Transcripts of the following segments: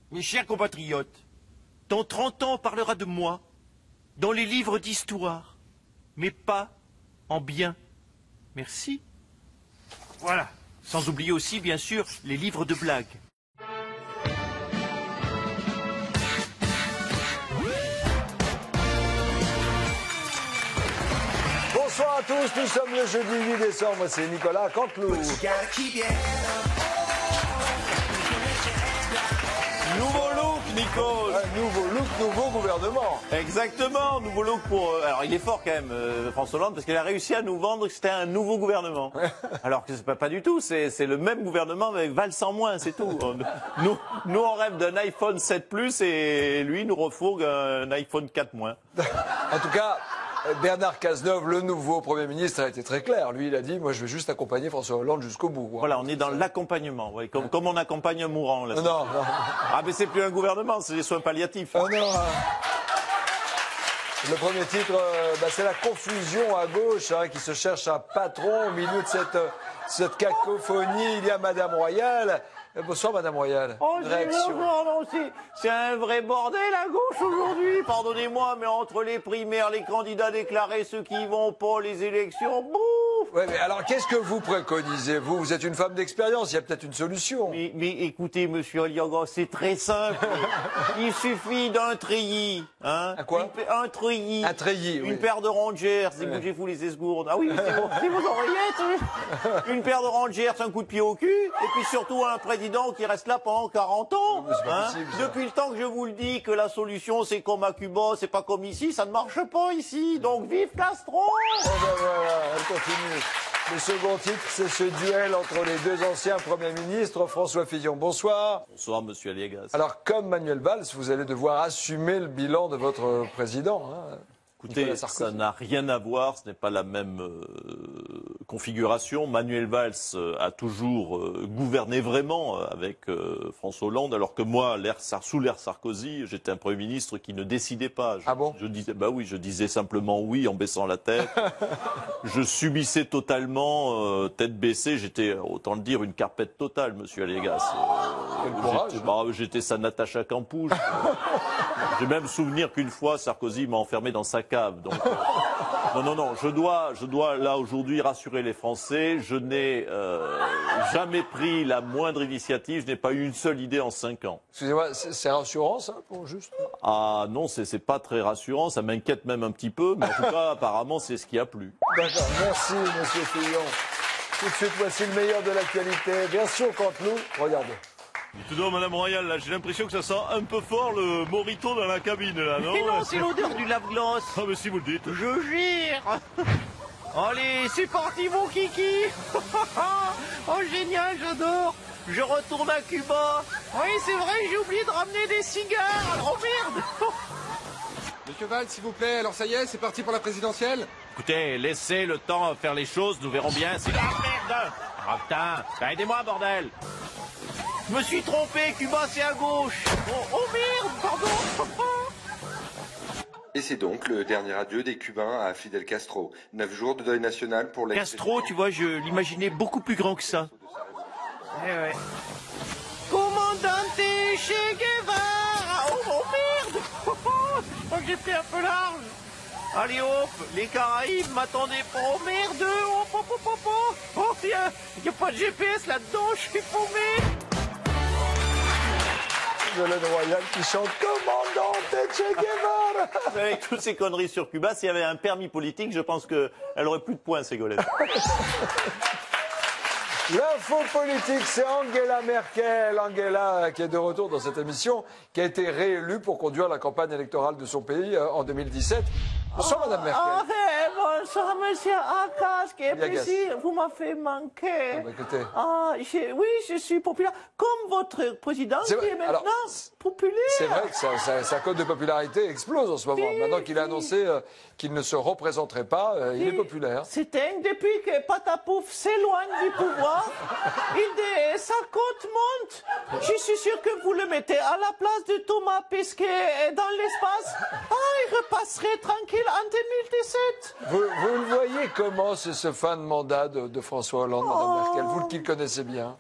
Mes chers compatriotes, dans 30 ans on parlera de moi, dans les livres d'histoire, mais pas en bien. Merci. Voilà. Sans oublier aussi, bien sûr, les livres de blagues. Bonsoir à tous, nous sommes le jeudi 8 décembre, c'est Nicolas Canteloup. Nouveau look, Nico. Nouveau look, nouveau gouvernement. Exactement, nouveau look pour... alors il est fort quand même, François Hollande, parce qu'il a réussi à nous vendre que c'était un nouveau gouvernement. Alors que c'est pas du tout, c'est le même gouvernement avec Valls en moins, c'est tout. Nous on rêve d'un iPhone 7 Plus et lui nous refourgue un iPhone 4 moins. En tout cas, Bernard Cazeneuve, le nouveau Premier ministre, a été très clair. Lui, il a dit, moi je vais juste accompagner François Hollande jusqu'au bout. Voilà, on est dans l'accompagnement, ouais, comme on accompagne un mourant. Là. Non. Ah mais c'est plus un gouvernement, c'est des soins palliatifs. Oh non. Le premier titre, c'est la confusion à gauche, qui se cherche un patron au milieu de cette cacophonie. Il y a Madame Royal. Bonsoir Madame Royal. Oh, réaction. Non, c'est un vrai bordel à gauche aujourd'hui. Pardonnez-moi, mais entre les primaires, les candidats déclarés, ceux qui y vont pas, les élections, bouf. Ouais, mais alors qu'est-ce que vous préconisez? Vous êtes une femme d'expérience, il y a peut-être une solution. Mais écoutez, monsieur Aliaga, c'est très simple. Il suffit d'un treillis. Hein, un quoi? Un treillis. Un treillis, oui. Une paire de Rangers, c'est bougez-vous les esgourdes. Ah oui, c'est vos oreillettes. Une paire de Rangers, un coup de pied au cul. Et puis surtout un président qui reste là pendant 40 ans. C'est pas possible, ça. Depuis le temps que je vous le dis que la solution c'est comme à Cuba, c'est pas comme ici, ça ne marche pas ici. Donc vive Castro! Oh ben voilà, elle continue. Le second titre, c'est ce duel entre les deux anciens premiers ministres. François Fillon, bonsoir. Bonsoir, monsieur Aliagas. Alors, comme Manuel Valls, vous allez devoir assumer le bilan de votre président. Écoutez, ça n'a rien à voir, ce n'est pas la même configuration. Manuel Valls a toujours gouverné vraiment avec François Hollande, alors que moi, sous l'ère Sarkozy, j'étais un Premier ministre qui ne décidait pas. Ah bon? Je disais, bah oui, je disais simplement oui en baissant la tête. Je subissais totalement, tête baissée, j'étais, autant le dire, une carpette totale, monsieur Aliagas. Quel courage. J'étais sa Natacha Campouche. J'ai même souvenir qu'une fois, Sarkozy m'a enfermé dans sa cave. Donc, non, je dois là aujourd'hui rassurer les Français. Je n'ai jamais pris la moindre initiative. Je n'ai pas eu une seule idée en 5 ans. Excusez-moi, c'est rassurant ça, pour juste? Ah non, c'est pas très rassurant. Ça m'inquiète même un petit peu. Mais en tout cas, apparemment, c'est ce qui a plu. D'accord, merci monsieur Fillon. Tout de suite, voici le meilleur de l'actualité. Bien sûr, Canteloup, regardez. Tout d'abord, Madame Royal, là, j'ai l'impression que ça sent un peu fort le morito dans la cabine, là, non? Mais non, c'est l'odeur du lave-glace. Ah, mais si vous le dites. Je gère. Allez, c'est parti mon kiki. Oh génial, j'adore. Je retourne à Cuba. Oui, c'est vrai, j'ai oublié de ramener des cigares. Oh merde. Monsieur Valls, s'il vous plaît, alors ça y est, c'est parti pour la présidentielle? Écoutez, laissez le temps faire les choses. Nous verrons bien. C'est la merde. Ah putain, aidez-moi, bordel. Je me suis trompé, Cuba c'est à gauche. Oh merde, pardon. Et c'est donc le dernier adieu des Cubains à Fidel Castro. 9 jours de deuil national pour l'ex... Castro, tu vois, je l'imaginais beaucoup plus grand que ça. Ouais. Commandante Che Guevara. Oh merde. Je crois que j'ai pris un peu large. Allez hop, les Caraïbes m'attendaient pas. Oh merde. Oh, il y a pas de GPS là-dedans, je suis paumé. Ségolène Royal qui chante Commandante Che Guevara. Avec toutes ces conneries sur Cuba, s'il y avait un permis politique, je pense qu'elle aurait plus de points, Ségolène. L'info politique, c'est Angela Merkel. Angela, qui est de retour dans cette émission, qui a été réélue pour conduire la campagne électorale de son pays en 2017. Bonsoir, Madame Merkel. Bonsoir, monsieur Arcas, qui est ici. Vous m'avez manqué. Écoutez. Oui, je suis populaire. Comme votre président, qui est maintenant populaire. C'est vrai que sa cote de popularité explose en ce moment. Maintenant qu'il a annoncé qu'il ne se représenterait pas, il est populaire. C'était depuis que Patapouf s'éloigne du pouvoir, sa cote monte. Je suis sûr que vous le mettez à la place de Thomas Pesquet dans l'espace. Il repasserait tranquille en 2017. Vous le voyez comment c'est ce fin de mandat de François Hollande, Madame Merkel, vous qui le connaissez bien?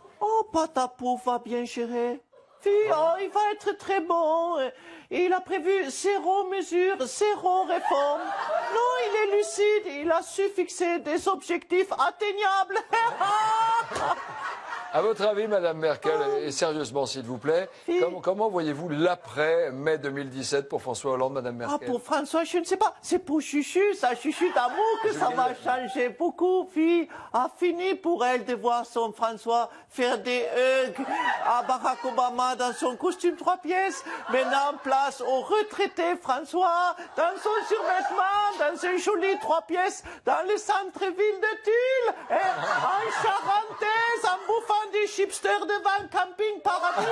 Patapouf va bien gérer. Il il va être très bon. Il a prévu 0 mesures, 0 réforme. Non, il est lucide, il a su fixer des objectifs atteignables. À votre avis, Madame Merkel, et sérieusement s'il vous plaît, comment voyez-vous l'après-mai 2017 pour François Hollande, Madame Merkel? Pour François, je ne sais pas. C'est pour Chuchu, ça, Chuchu d'amour, que ça va changer beaucoup. Fille a fini pour elle de voir son François faire des hugs à Barack Obama dans son costume 3 pièces. Maintenant, place au retraité François dans son survêtement, dans un joli 3 pièces, dans le centre-ville de Tulle, en charentaise, en bouffant des chipsters devant Camping Paradis.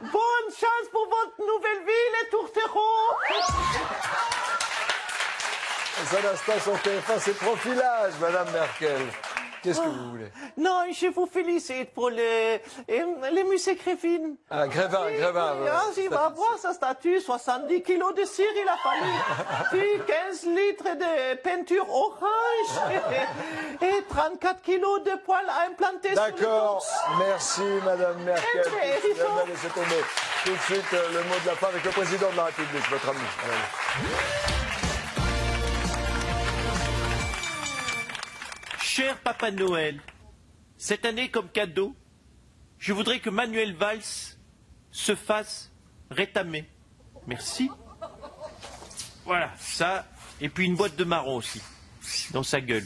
Bonne chance pour votre nouvelle vie, les tourtereaux. Ça n'a pas son TF1, c'est profilage, Madame Merkel. Qu'est-ce que vous voulez? Non, je vous félicite pour les musées Grévin. Ah, Grévin. Il va avoir sa statue, 70 kilos de cire, il a fallu. Puis 15 litres de peinture orange et 34 kilos de poils à implanter sur le D'accord, torse. merci Madame Merkel. Eh bien, Allez, c'est tombé. Tout de suite, le mot de la fin avec le président de la République, votre ami. Allez. Cher Papa Noël, cette année comme cadeau, je voudrais que Manuel Valls se fasse rétamer. Merci. Voilà, ça, et puis une boîte de marron aussi, dans sa gueule.